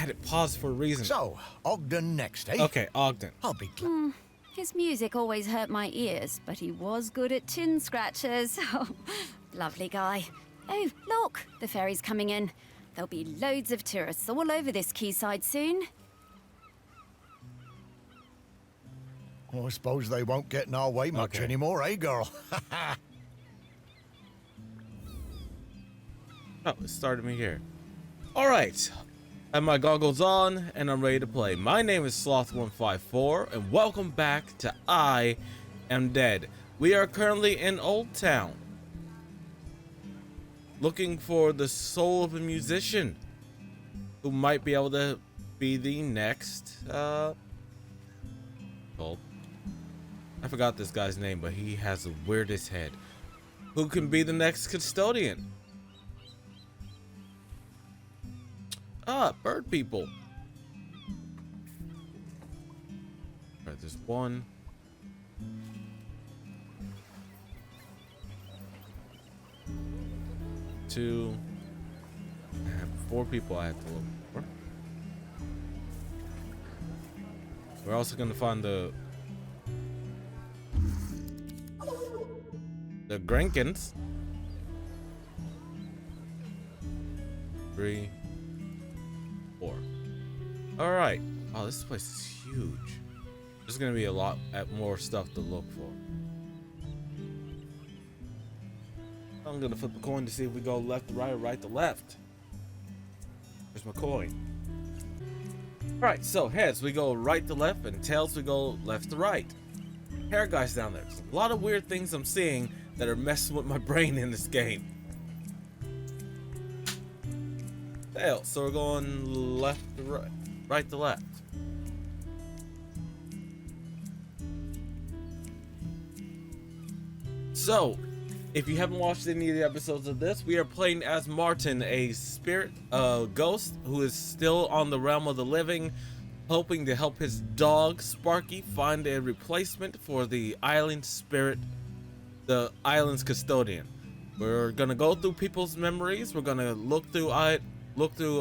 had it paused for a reason. So, Ogden next, eh? Okay, Ogden. I'll be glad. His music always hurt my ears, but he was good at chin scratchers. Oh, lovely guy. Oh, look, the ferry's coming in. There'll be loads of tourists all over this quayside soon. Well, I suppose they won't get in our way much anymore, eh, girl? Oh, it started me here. All right. I have my goggles on, and I'm ready to play. My name is Sloth154, and welcome back to I Am Dead. We are currently in Old Town, looking for the soul of a musician who might be able to be the next, I forgot this guy's name, but he has the weirdest head. Who can be the next custodian? Ah, bird people. Alright, there's one. Two. I have 4 people I have to look for. We're also gonna find the Grankins. 3, 4. All right. Oh, this place is huge. There's gonna be a lot more stuff to look for. I'm gonna flip a coin to see if we go left to right or right to left. There's my coin. All right. So heads we go right to left, and tails we go left to right. Hair guys down there. There's a lot of weird things I'm seeing that are messing with my brain in this game. Tails. So we're going left to right, right to left. So, if you haven't watched any of the episodes of this, we are playing as Martin, a spirit, ghost who is still on the realm of the living, hoping to help his dog Sparky find a replacement for the island spirit, the island's custodian. We're gonna go through people's memories. We're gonna look through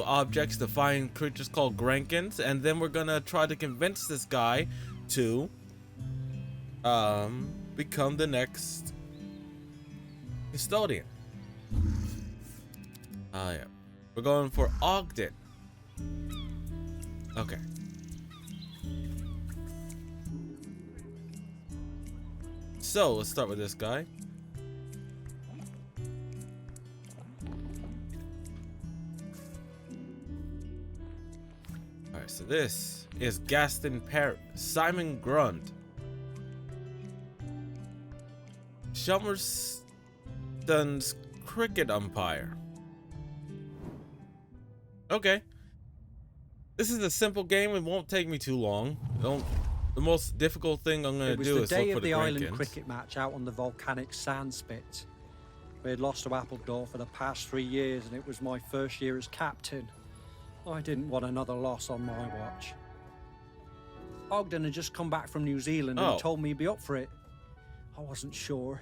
objects to find creatures called Grankins, and then we're gonna try to convince this guy to become the next custodian. Yeah. We're going for Ogden. Okay. So let's start with this guy. Alright, so this is Gaston Parrot, Simon Grund, Shummerston's cricket umpire. Okay. This is a simple game. It won't take me too long. The most difficult thing I'm going to do is look for the It was the day of the Grankins. island cricket match out on the volcanic sand spit. We had lost to Appledore for the past 3 years, and it was my first year as captain. I didn't want another loss on my watch. Ogden had just come back from New Zealand and told me he'd be up for it. I wasn't sure.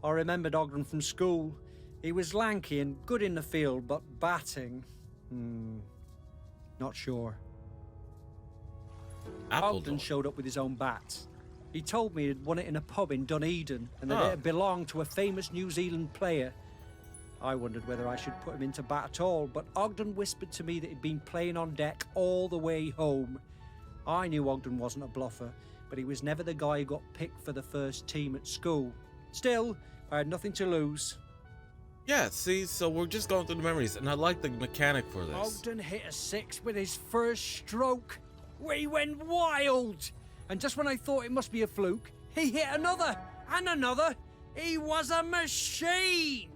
I remembered Ogden from school. He was lanky and good in the field, but batting, not sure. Ogden showed up with his own bat. He told me he'd won it in a pub in Dunedin and that it had belonged to a famous New Zealand player. I wondered whether I should put him into bat at all, but Ogden whispered to me that he'd been playing on deck all the way home. I knew Ogden wasn't a bluffer, but he was never the guy who got picked for the first team at school. Still, I had nothing to lose. Yeah, see, so we're just going through the memories, and I like the mechanic for this. Ogden hit a 6 with his first stroke. We went wild! And just when I thought it must be a fluke, he hit another, and another. He was a machine!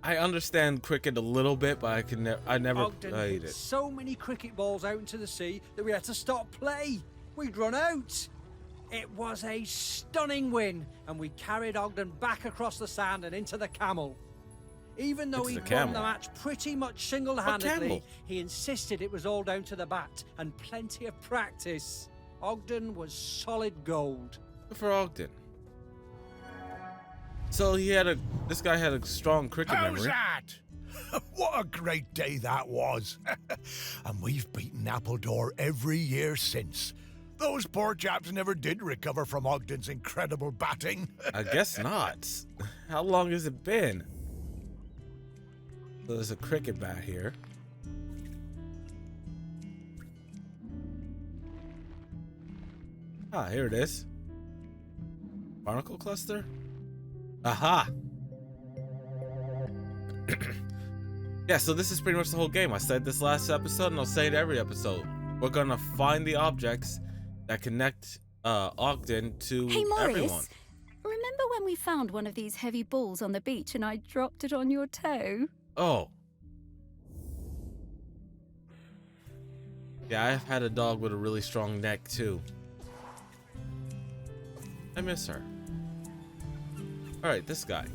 I understand cricket a little bit, but I never Ogden played hit it. so many cricket balls out into the sea that we had to stop play. We'd run out. It was a stunning win, and we carried Ogden back across the sand and into the Camel. Even though he'd won the match pretty much single-handedly, he insisted it was all down to the bat and plenty of practice. Ogden was solid gold. Good for Ogden. So this guy had a strong cricket memory. How's that? What a great day that was. And we've beaten Appledore every year since. Those poor chaps never did recover from Ogden's incredible batting. I guess not. How long has it been? So there's a cricket bat here. Ah, here it is. Barnacle cluster? Aha! Yeah, so this is pretty much the whole game. I said this last episode and I'll say it every episode. We're gonna find the objects that connect Ogden to Hey, Morris. everyone. Remember when we found one of these heavy balls on the beach and I dropped it on your toe? Oh. Yeah, I've had a dog with a really strong neck too. I miss her. Alright, this guy.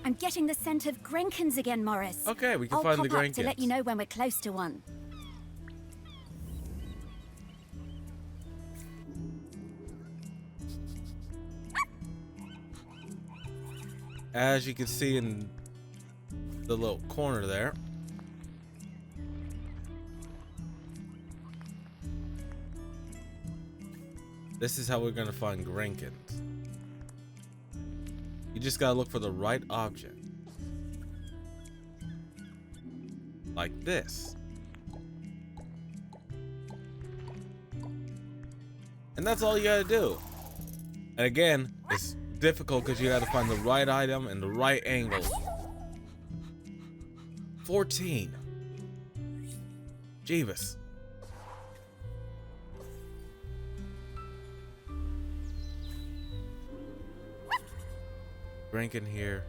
I'm getting the scent of Grenkins again, Morris. Okay, we can I'll find pop the up Grenkins. to let you know when we're close to one. As you can see in the little corner there. This is how we're gonna find Grenkins. You just gotta look for the right object. Like this. And that's all you gotta do. And again, it's difficult because you gotta find the right item and the right angle. 14. Jeebus. Drinking here.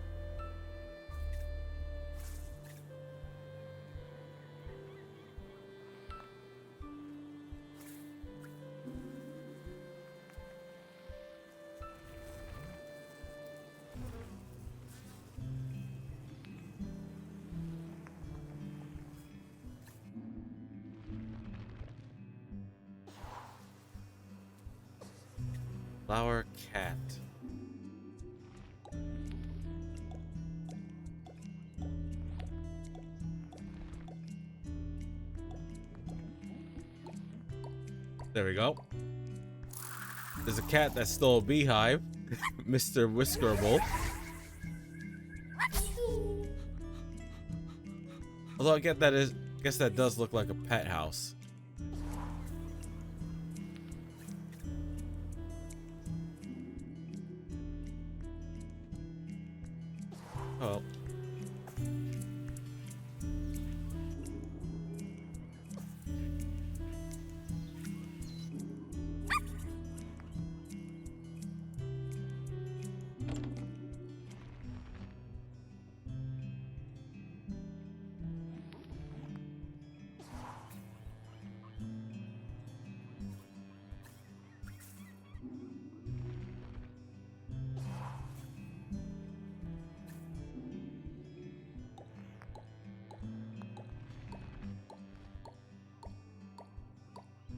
Flower cat. There we go. There's a cat that stole a beehive. Mr. Whiskerable. Although I guess that does look like a pet house. Oh.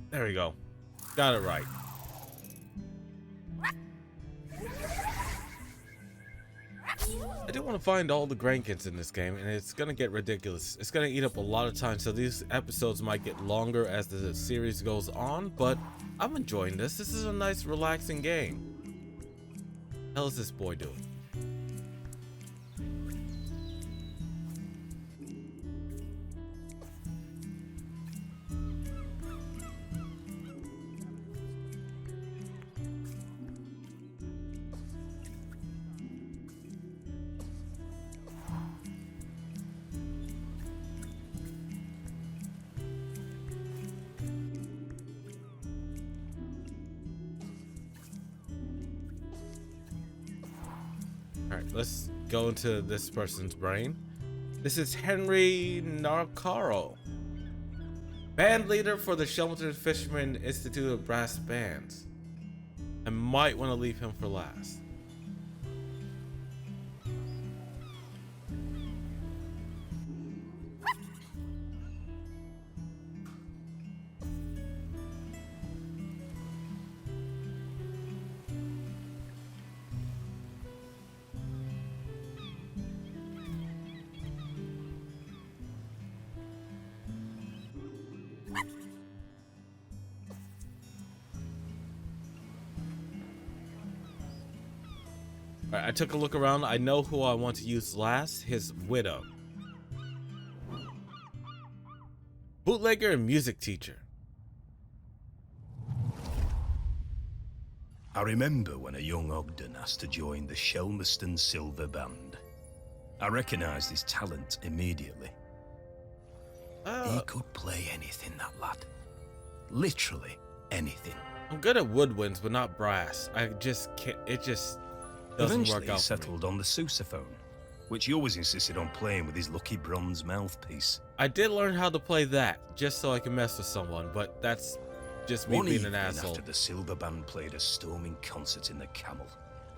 There we go. Got it right. I do want to find all the Grenkins in this game, and it's gonna get ridiculous. It's gonna eat up a lot of time, so these episodes might get longer as the series goes on, but I'm enjoying this. This is a nice, relaxing game. Hell is this boy doing? Alright, let's go into this person's brain. This is Henry Narcaro, band leader for the Shelton Fisherman Institute of Brass Bands. I might want to leave him for last. All right, I took a look around. I know who I want to use last. His widow. Bootlegger and music teacher. I remember when a young Ogden asked to join the Shelmerston Silver Band. I recognised his talent immediately. He could play anything, that lad. Literally anything. I'm good at woodwinds, but not brass. I just can't. It just doesn't Eventually, work out he settled on the sousaphone, which he always insisted on playing with his lucky bronze mouthpiece. I did learn how to play that just so I can mess with someone, but that's just me One being evening an asshole. after the Silver Band played a storming concert in the Camel,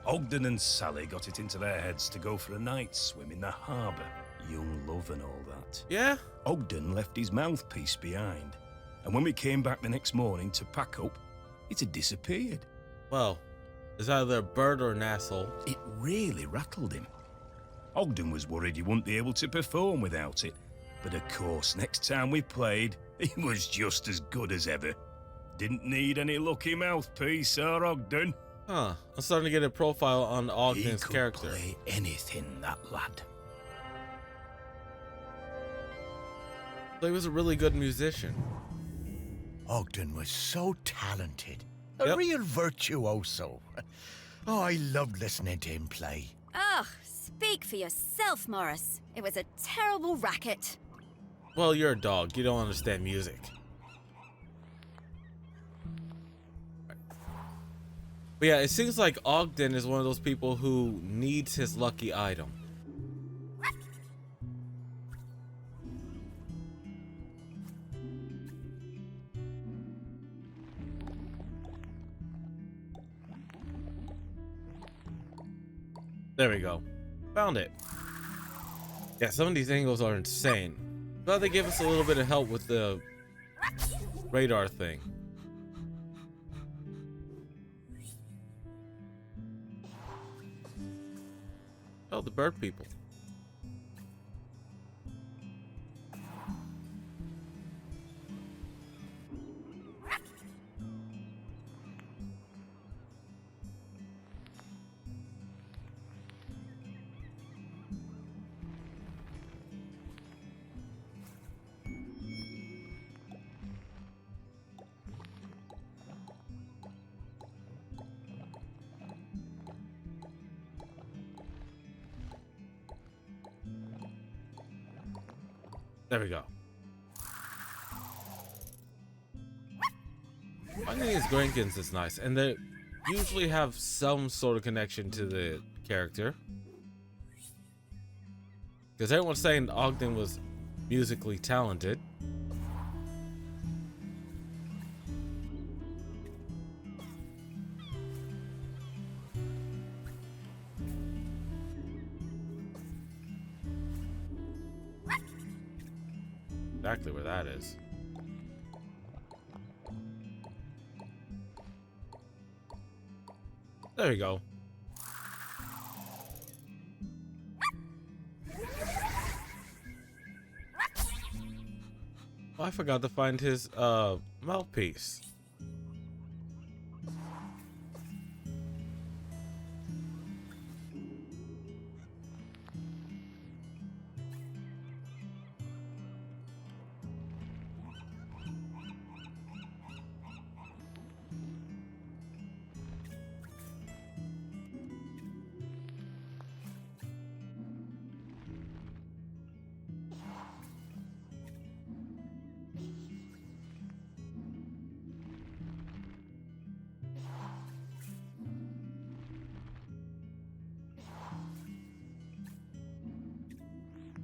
Ogden and Sally got it into their heads to go for a night swim in the harbour. Young love and all that. Yeah? Ogden left his mouthpiece behind, and when we came back the next morning to pack up, it had disappeared. Well, it's either a bird or an asshole. It really rattled him. Ogden was worried he wouldn't be able to perform without it, but of course, next time we played, he was just as good as ever. Didn't need any lucky mouthpiece, Ogden. Huh. I'm starting to get a profile on Ogden's He could character. play anything, that lad. So he was a really good musician. Ogden was so talented. A Yep. real virtuoso. Oh, I loved listening to him play. Ugh, speak for yourself, Morris. It was a terrible racket. Well, you're a dog. You don't understand music. But yeah, it seems like Ogden is one of those people who needs his lucky item. There we go. Found it. Yeah, some of these angles are insane. But they give us a little bit of help with the radar thing. Oh, the bird people. There we go. Finding these Grankins is nice, and they usually have some sort of connection to the character. Because everyone's saying Ogden was musically talented. Exactly where that is. There we go. Oh, I forgot to find his mouthpiece.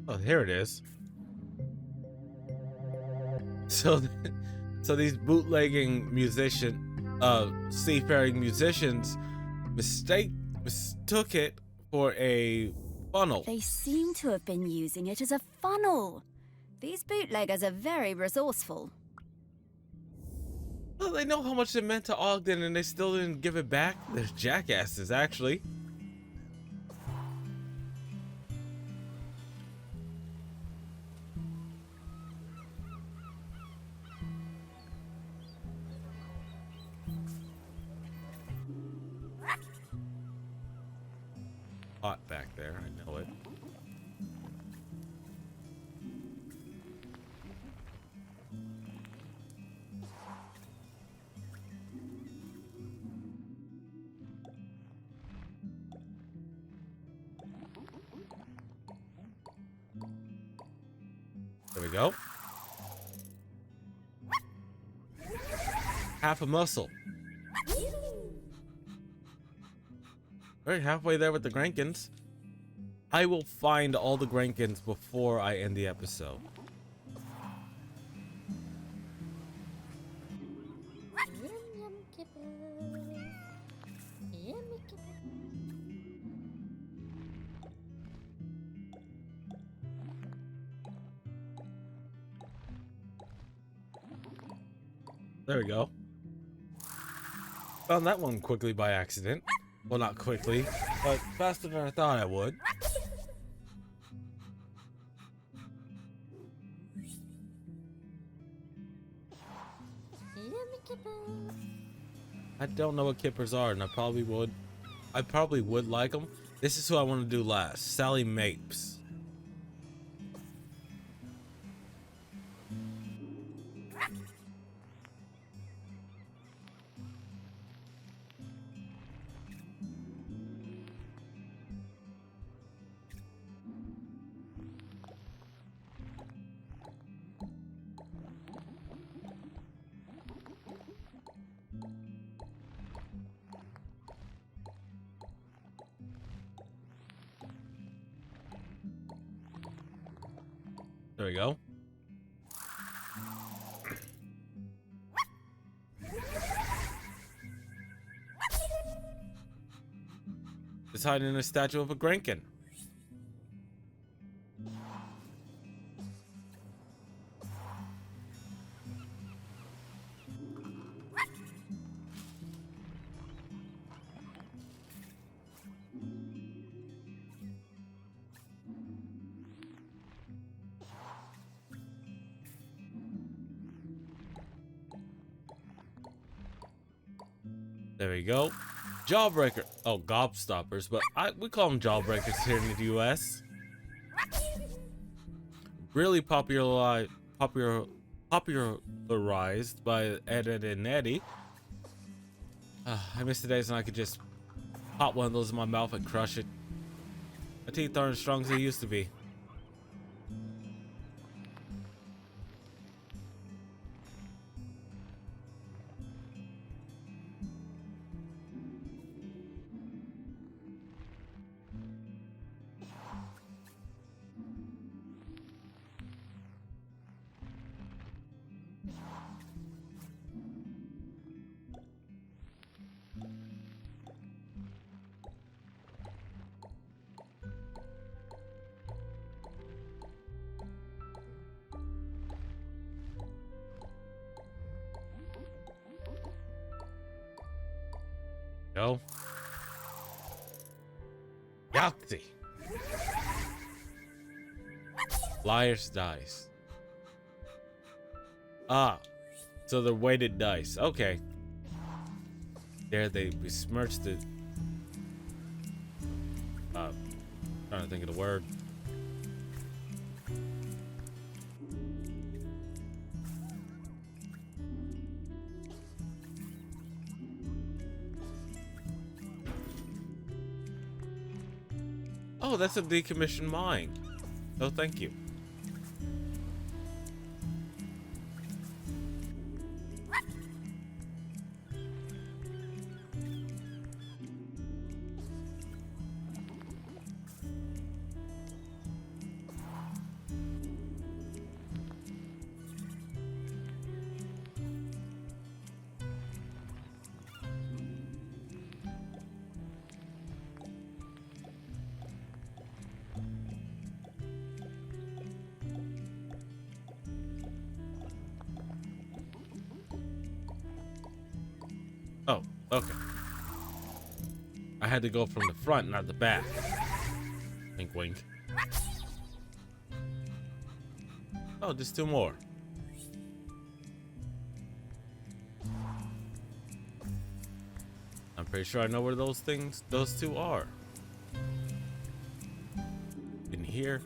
Oh, here it is. So, so these bootlegging seafaring musicians mistook it for a funnel. They seem to have been using it as a funnel. These bootleggers are very resourceful. Well, they know how much it meant to Ogden, and they still didn't give it back. They're jackasses, actually. pot back there. I know it. There we go. Half a muscle. Alright, halfway there with the Grankins. I will find all the Grankins before I end the episode. There we go. Found that one quickly by accident. Well, not quickly, but faster than I thought I would. I don't know what kippers are, and I probably would like them. This is who I want to do last. Sally Mapes. There we go. It's hiding in a statue of a Grankin. There we go. Jawbreaker. Oh, gobstoppers, but we call them jawbreakers here in the US. Really popularized by Ed, and Eddie. I miss the days when I could just pop one of those in my mouth and crush it. My teeth aren't as strong as they used to be. Go. Yahtzee. Liar's dice. Ah, so they're weighted dice. Okay. There they besmirched the. Trying to think of the word. Oh, that's a decommissioned mine. Oh, thank you. Oh, okay. I had to go from the front, not the back. Wink, wink. Oh, just two more. I'm pretty sure I know where those two are. here.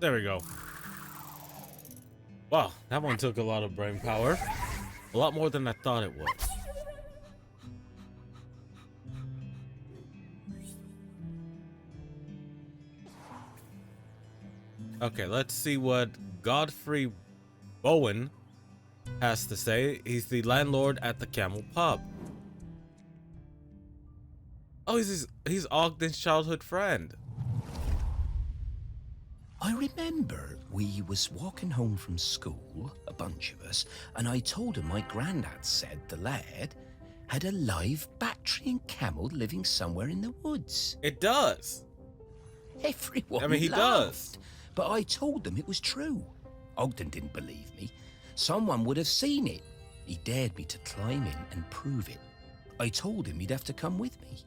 There we go. Wow, that one took a lot of brain power. A lot more than I thought it would. Okay, let's see what Godfrey Bowen has to say. He's the landlord at the Camel Pub. Oh, he's Ogden's childhood friend. I remember we was walking home from school, a bunch of us, and I told him my granddad said the lad had a live Bactrian camel living somewhere in the woods. It does. Everyone I mean, he laughed, does. but I told them it was true. Ogden didn't believe me. Someone would have seen it. He dared me to climb in and prove it. I told him he'd have to come with me.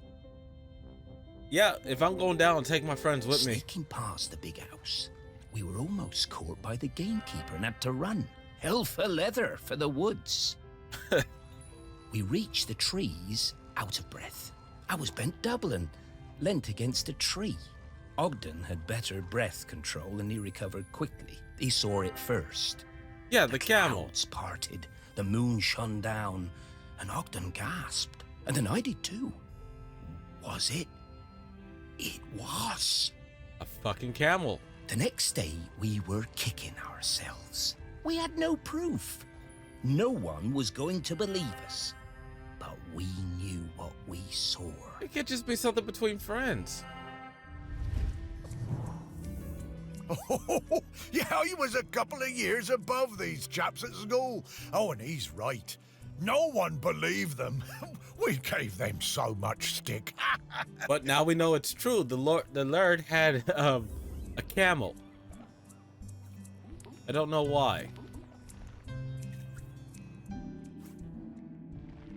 Yeah, if I'm going down, take my friends with me. Sneaking past the big house, we were almost caught by the gamekeeper and had to run. Hell for leather for the woods. We reached the trees out of breath. I was bent double and leant against a tree. Ogden had better breath control and he recovered quickly. He saw it first. Yeah, the camel. Clouds parted, the moon shone down, and Ogden gasped. And then I did too. Was it? It was. A fucking camel. The next day, we were kicking ourselves. We had no proof. No one was going to believe us. But we knew what we saw. It could just be something between friends. Oh, yeah, he was a couple of years above these chaps at school. Oh, and he's right. No one believed them. We gave them so much stick. But now we know it's true. The Lord had a camel. I don't know why.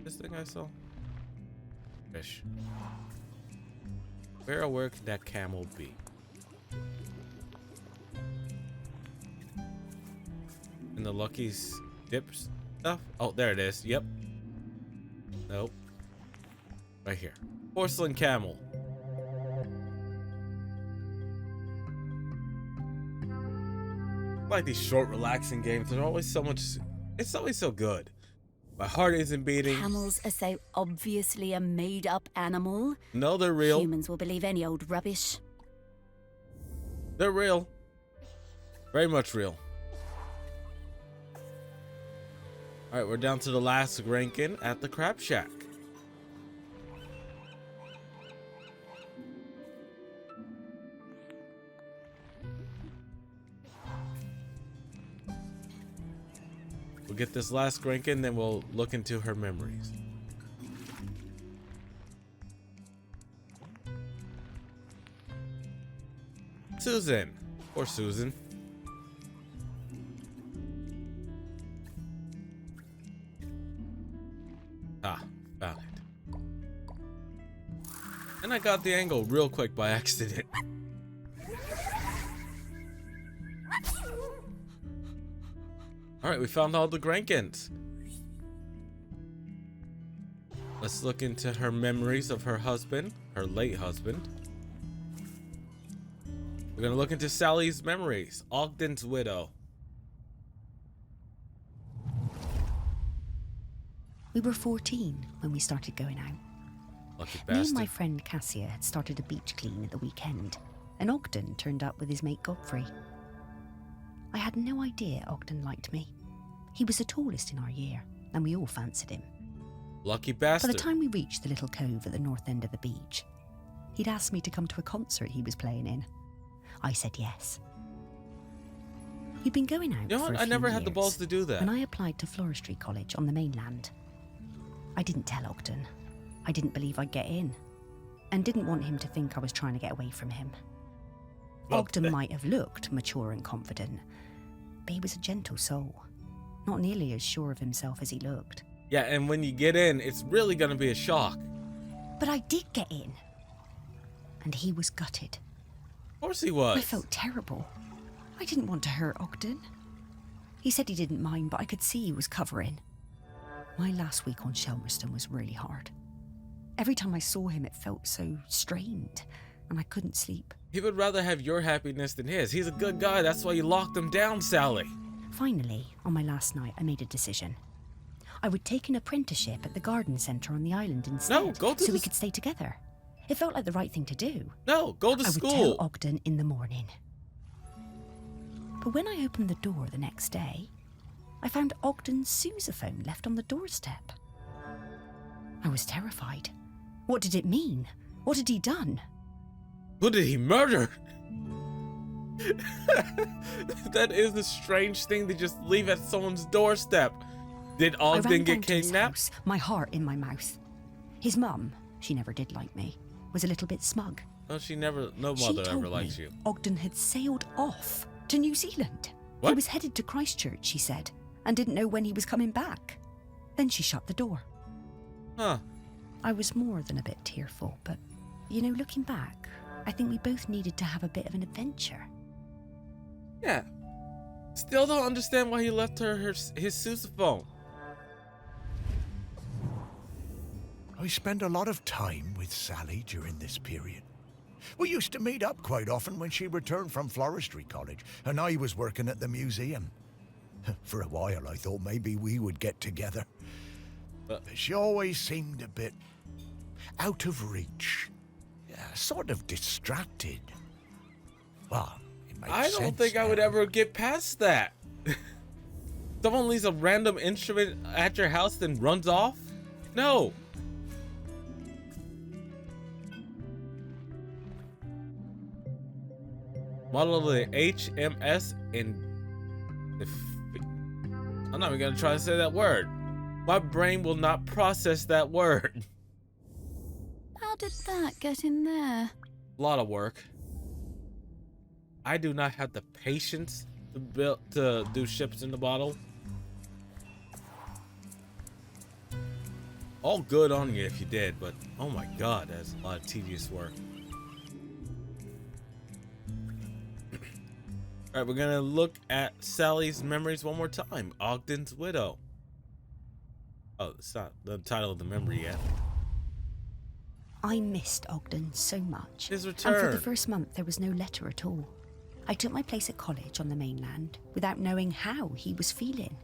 This thing I saw? Fish. Where or where could that camel be? In the Lucky's dips stuff? Oh, there it is. Yep. Nope. Right here. Porcelain camel. I like these short, relaxing games. They're always so much. It's always so good. My heart isn't beating. Camels are so obviously a made-up animal. No, they're real. Humans will believe any old rubbish. They're real. Very much real. All right, we're down to the last ranking at the Crab Shack. We'll get this last ranking, then we'll look into her memories. Susan. Or Susan. Ah, found it. And I got the angle real quick by accident. Alright, we found all the Grankins. Let's look into her memories of her husband, her late husband. We're gonna look into Sally's memories, Ogden's widow. We were 14 when we started going out. Lucky Me and bastard. my friend Cassia had started a beach clean at the weekend. and Ogden turned up with his mate Godfrey. I had no idea Ogden liked me. He was the tallest in our year, and we all fancied him. Lucky By bastard. the time we reached the little cove at the north end of the beach, he'd asked me to come to a concert he was playing in. I said yes. He'd been going out You know for what? a I never few had the years, balls to do that. and I applied to Floristry College on the mainland. I didn't tell Ogden. I didn't believe I'd get in, and didn't want him to think I was trying to get away from him. Ogden might have looked mature and confident, but he was a gentle soul, not nearly as sure of himself as he looked. Yeah, and when you get in, it's really gonna be a shock. But I did get in, and he was gutted. Of course he was. I felt terrible. I didn't want to hurt Ogden. He said he didn't mind, but I could see he was covering. My last week on Shelmerston was really hard. Every time I saw him, it felt so strained, and I couldn't sleep. He would rather have your happiness than his. He's a good guy. That's why you locked him down, Sally. Finally, on my last night, I made a decision. I would take an apprenticeship at the garden centre on the island instead, No, go to so we the- could stay together. It felt like the right thing to do. No, go to I would school. tell Ogden in the morning. But when I opened the door the next day, I found Ogden's sousaphone left on the doorstep. I was terrified. What did it mean? What had he done? Who did he murder? That is a strange thing to just leave at someone's doorstep. Did I ran Ogden down get to his kidnapped? house, my heart in my mouth. His mum, she never did like me, was a little bit smug. No, no She mother told ever likes me you. Ogden had sailed off to New Zealand. What? He was headed to Christchurch, she said, and didn't know when he was coming back. Then she shut the door. Huh. I was more than a bit tearful, but, you know, looking back, I think we both needed to have a bit of an adventure. Yeah. Still don't understand why he left her his sousaphone. I spent a lot of time with Sally during this period. We used to meet up quite often when she returned from Floristry College and I was working at the museum. For a while I thought maybe we would get together. But she always seemed a bit out of reach. Sort of distracted. Well, it makes I don't sense think I would now. ever get past that. Someone leaves a random instrument at your house then runs off? No. Model of the HMS in... I'm not even gonna try to say that word. My brain will not process that word. How did that get in there? A lot of work. I do not have the patience to do ships in the bottle. All good on you if you did, but oh my god, that's a lot of tedious work. All right, we're gonna look at Sally's memories one more time. Ogden's widow. Oh, it's not the title of the memory yet. I missed Ogden so much. His And for return. the first month, there was no letter at all. I took my place at college on the mainland without knowing how he was feeling.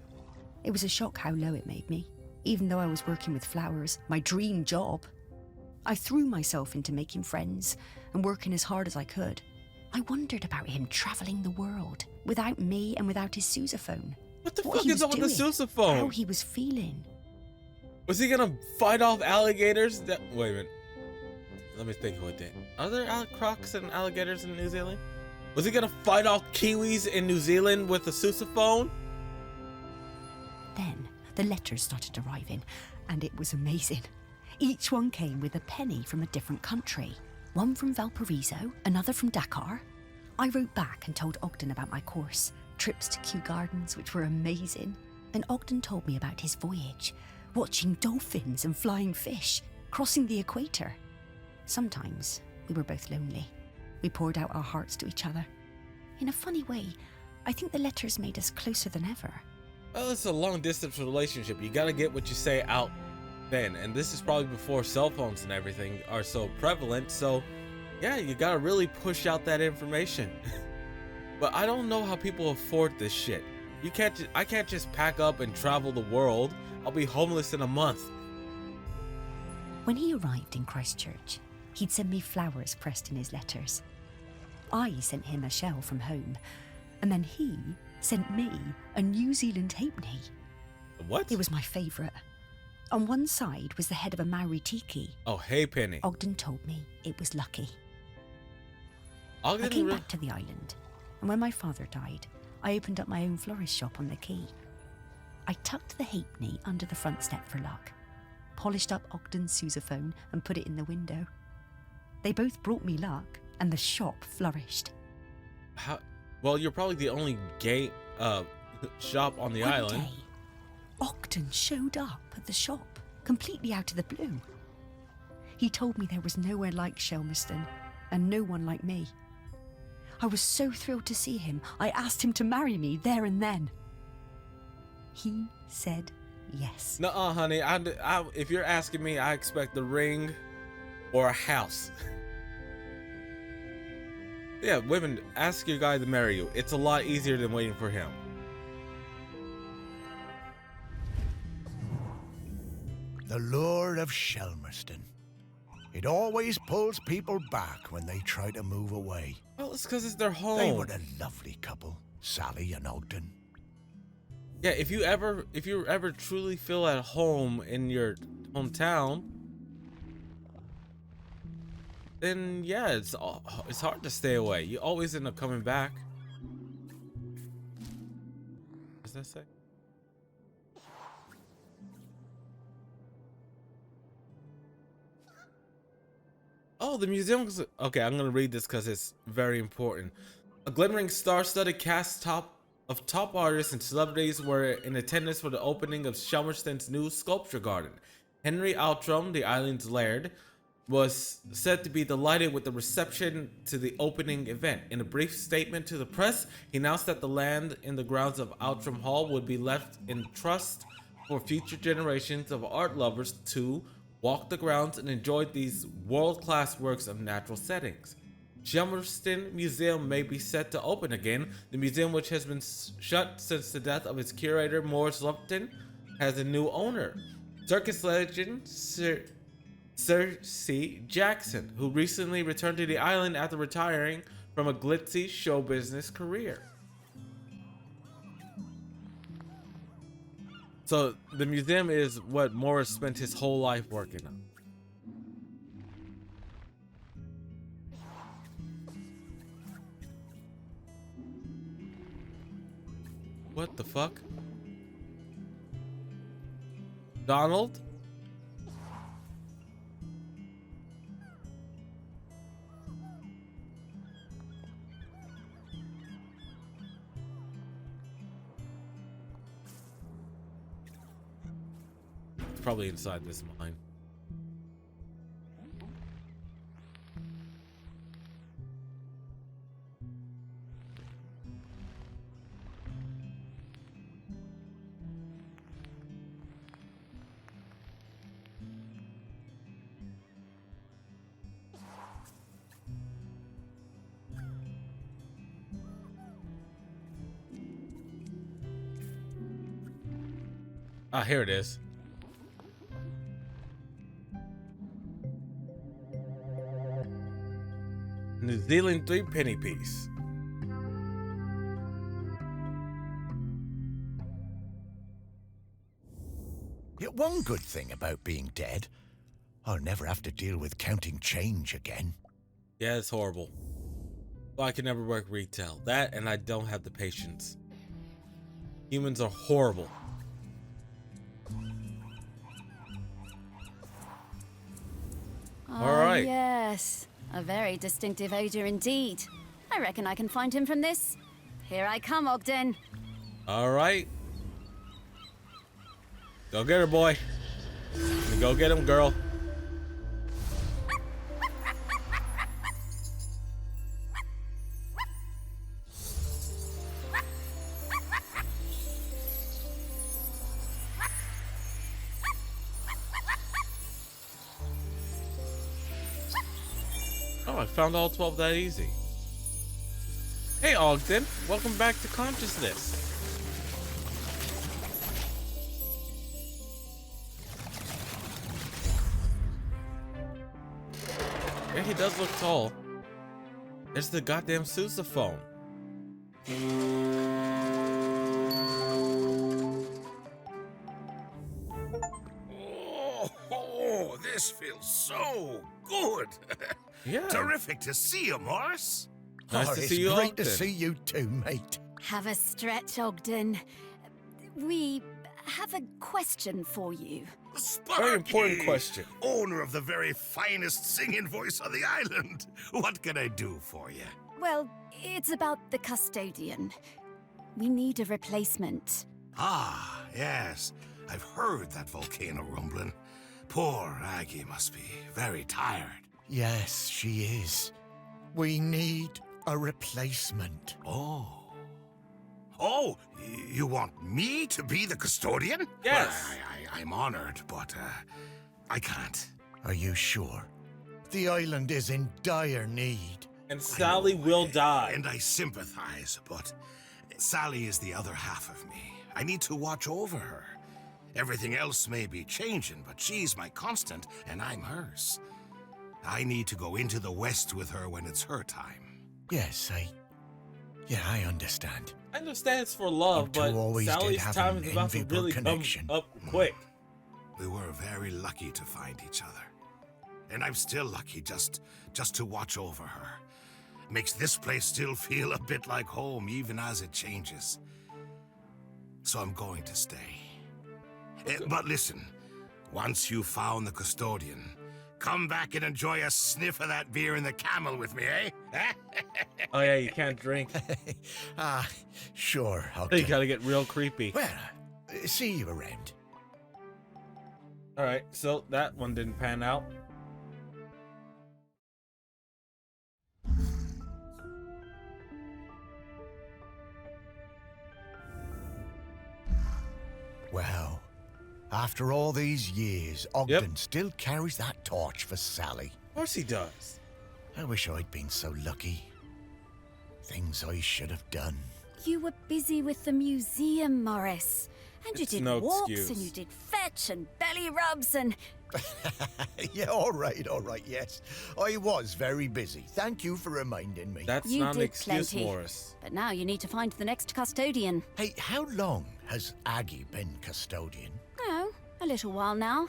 It was a shock how low it made me, even though I was working with flowers, my dream job. I threw myself into making friends and working as hard as I could. I wondered about him travelling the world without me and without his sousaphone. What the What fuck he is was up with the doing, sousaphone? How he was feeling. Was he gonna fight off alligators? Wait a minute. Let me think with it. Are there crocs and alligators in New Zealand? Was he gonna fight off kiwis in New Zealand with a sousaphone? Then the letters started arriving, and it was amazing. Each one came with a penny from a different country. One from Valparaiso, another from Dakar. I wrote back and told Ogden about my course, trips to Kew Gardens, which were amazing. And Ogden told me about his voyage, watching dolphins and flying fish, crossing the equator. Sometimes we were both lonely. We poured out our hearts to each other. In a funny way, I think the letters made us closer than ever. Well, it's a long distance relationship. You gotta get what you say out then. And this is probably before cell phones and everything are so prevalent. So yeah, you gotta really push out that information. But I don't know how people afford this shit. I can't just pack up and travel the world. I'll be homeless in a month. When he arrived in Christchurch, he'd send me flowers pressed in his letters. I sent him a shell from home, and then he sent me a New Zealand halfpenny. What? It was my favourite. On one side was the head of a Maori tiki. Oh, hey, Penny. Ogden told me it was lucky. Ogden I came back to the island, and when my father died, I opened up my own florist shop on the quay. I tucked the halfpenny under the front step for luck, polished up Ogden's sousaphone and put it in the window. They both brought me luck, and the shop flourished. How? Well, you're probably the only gay shop on the One island. day, Ogden showed up at the shop, completely out of the blue. He told me there was nowhere like Shelmerston, and no one like me. I was so thrilled to see him, I asked him to marry me there and then. He said yes. Nuh-uh, honey. If you're asking me, I expect a ring or a house. Yeah, women, ask your guy to marry you. It's a lot easier than waiting for him. The lure of Shelmerston. It always pulls people back when they try to move away. Well, it's because it's their home. They were a lovely couple, Sally and Ogden. Yeah, if you ever truly feel at home in your hometown, then yeah, it's hard to stay away. You always end up coming back. What does that say? Oh, the museum's okay. I'm gonna read this because it's very important. A glimmering star-studded cast of top artists and celebrities were in attendance for the opening of Shelmerston's new sculpture garden. Henry Outram, the island's laird, was said to be delighted with the reception to the opening event. In a brief statement to the press, he announced that the land in the grounds of Outram Hall would be left in trust for future generations of art lovers to walk the grounds and enjoy these world-class works of natural settings. Shelmerston Museum may be set to open again. The museum, which has been shut since the death of its curator Morris Lupton, has a new owner, circus legend Sir C. Jackson, who recently returned to the island after retiring from a glitzy show business career. So the museum is what Morris spent his whole life working on. What the fuck? Donald? It's probably inside this mine. Ah, here it is. New Zealand 3-penny piece. Yet one good thing about being dead, I'll never have to deal with counting change again. Yeah, it's horrible. Well, I can never work retail. That, and I don't have the patience. Humans are horrible. All right. Yes, a very distinctive odor indeed. I reckon I can find him from this. Here I come, Ogden. All right. Go get her, boy. Go get him, girl. Oh, I found all 12 that easy. Hey, Ogden. Welcome back to consciousness. Yeah, he does look tall. It's the goddamn sousaphone. Oh, this feels so good. Yeah. Terrific to see you, Morris. Nice to it's see you, great Ogden. to see you too, mate. Have a stretch, Ogden. We have a question for you. Sparky, Very important question. Owner of the very finest singing voice on the island. What can I do for you? Well, it's about the custodian. We need a replacement. Ah, yes. I've heard that volcano rumbling. Poor Aggie must be very tired. Yes, she is. We need a replacement. Oh. Oh, you want me to be the custodian? Yes. Well, I'm honored, but I can't. Are you sure? The island is in dire need. And Sally will die. And I sympathize, but Sally is the other half of me. I need to watch over her. Everything else may be changing, but she's my constant, and I'm hers. I need to go into the West with her when it's her time. Yes, I understand. I understand it's for love, You two but always did Sally's have time an is about to enviable really connection. come up quick. We were very lucky to find each other. And I'm still lucky just to watch over her. Makes this place still feel a bit like home, even as it changes. So I'm going to stay. But listen, once you've found the custodian, come back and enjoy a sniff of that beer in the camel with me, eh? Oh yeah, you can't drink. Sure. You gotta get real creepy. Well, see you around. All right, so that one didn't pan out. Well, after all these years, Ogden still carries that torch for Sally. Of course he does. I wish I'd been so lucky. Things I should have done. You were busy with the museum, Morris. And you It's did no walks excuse. and you did fetch and belly rubs and... Yeah, all right, yes. I was very busy. Thank you for reminding me. That's You not an did excuse, plenty. Morris. But now you need to find the next custodian. Hey, how long has Aggie been custodian? Oh, a little while now.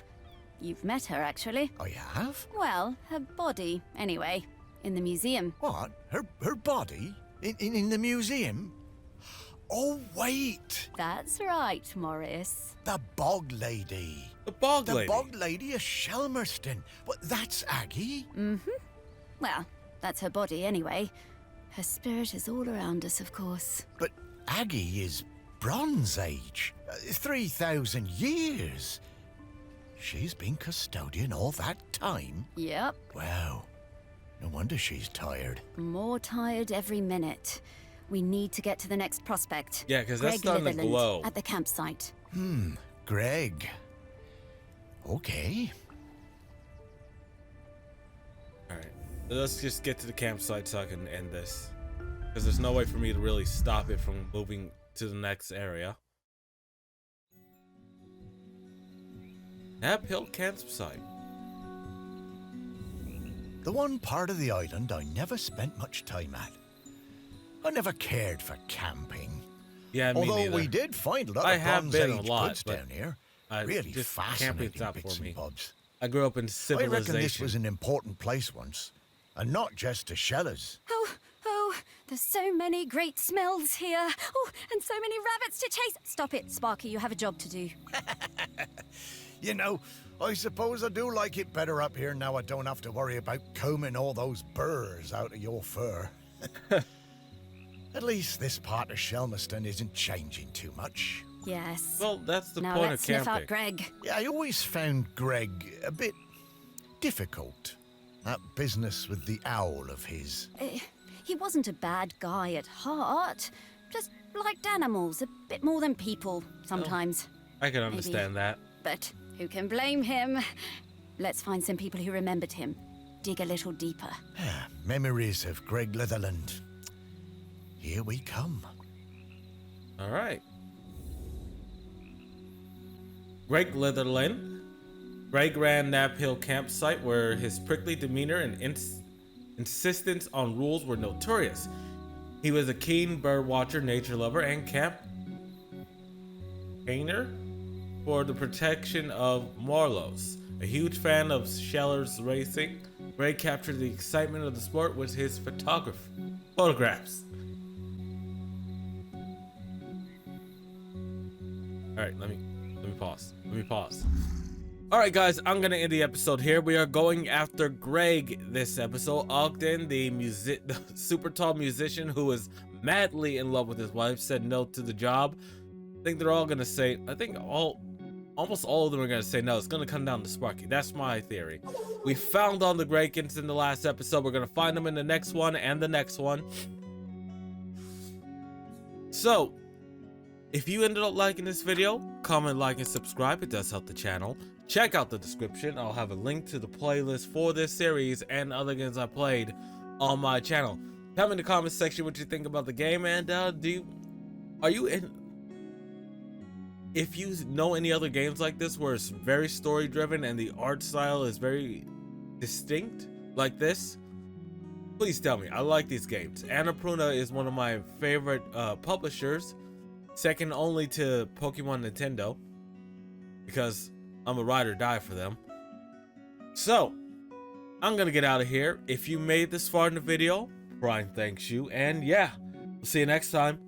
You've met her, actually. I have? Well, her body, anyway, in the museum. What? Her body? In the museum? Oh, wait! That's right, Morris. The bog lady. The bog The lady. bog lady of Shelmerston. What, that's Aggie? Well, that's her body, anyway. Her spirit is all around us, of course. But Aggie is Bronze Age. 3,000 years. She's been custodian all that time? Yep, Wow. No wonder she's tired. more tired every minute. We need to get to the next prospect. Yeah, 'cause that's Greg starting to Litherland, glow. At the campsite. Greg. Okay. All right, let's just get to the campsite so I can end this. Because there's no way for me to really stop it from moving to the next area. Nap Hill campsite. The one part of the island I never spent much time at. I never cared for camping. Yeah, me Although neither. we did find a lot I of have Bronze been a Age lot, goods but down here. I Really just fascinating camping's not bits for me. and bobs. I grew up in I civilization. reckon this was an important place once. And not just to shellers. Oh, there's so many great smells here. Oh, and so many rabbits to chase. Stop it, Sparky, you have a job to do. You know, I suppose I do like it better up here now I don't have to worry about combing all those burrs out of your fur. At least this part of Shelmerston isn't changing too much. Yes. Well, that's the now point let's of sniff camping. out Greg. Yeah, I always found Greg a bit difficult. That business with the owl of his. He wasn't a bad guy at heart. Just liked animals a bit more than people sometimes. I can understand that. But who can blame him? Let's find some people who remembered him. Dig a little deeper. Memories of Greg Litherland. Here we come. All right. Greg Litherland. Greg ran Nap Hill campsite where his prickly demeanor and insistence on rules were notorious. He was a keen bird watcher, nature lover, and campaigner for the protection of Marlows. A huge fan of Scheller's racing, Gray captured the excitement of the sport with his photographs. All right, let me pause. All right, guys, I'm gonna end the episode here. We are going after Greg this episode. Ogden, the super tall musician who is madly in love with his wife, said no to the job. I think they're all gonna say. Almost all of them are gonna say no. It's gonna come down to Sparky. That's my theory. We found all the Graykins in the last episode. We're gonna find them in the next one and the next one. So, if you ended up liking this video, comment, like, and subscribe. It does help the channel. Check out the description. I'll have a link to the playlist for this series and other games I played on my channel. Tell me in the comment section what you think about the game, and if you know any other games like this where it's very story driven and the art style is very distinct like this, please tell me. I like these games. Annapurna is one of my favorite publishers, second only to Pokemon Nintendo, because I'm a ride or die for them. So, I'm gonna get out of here. If you made this far in the video, Brian thanks you, and yeah, we'll see you next time.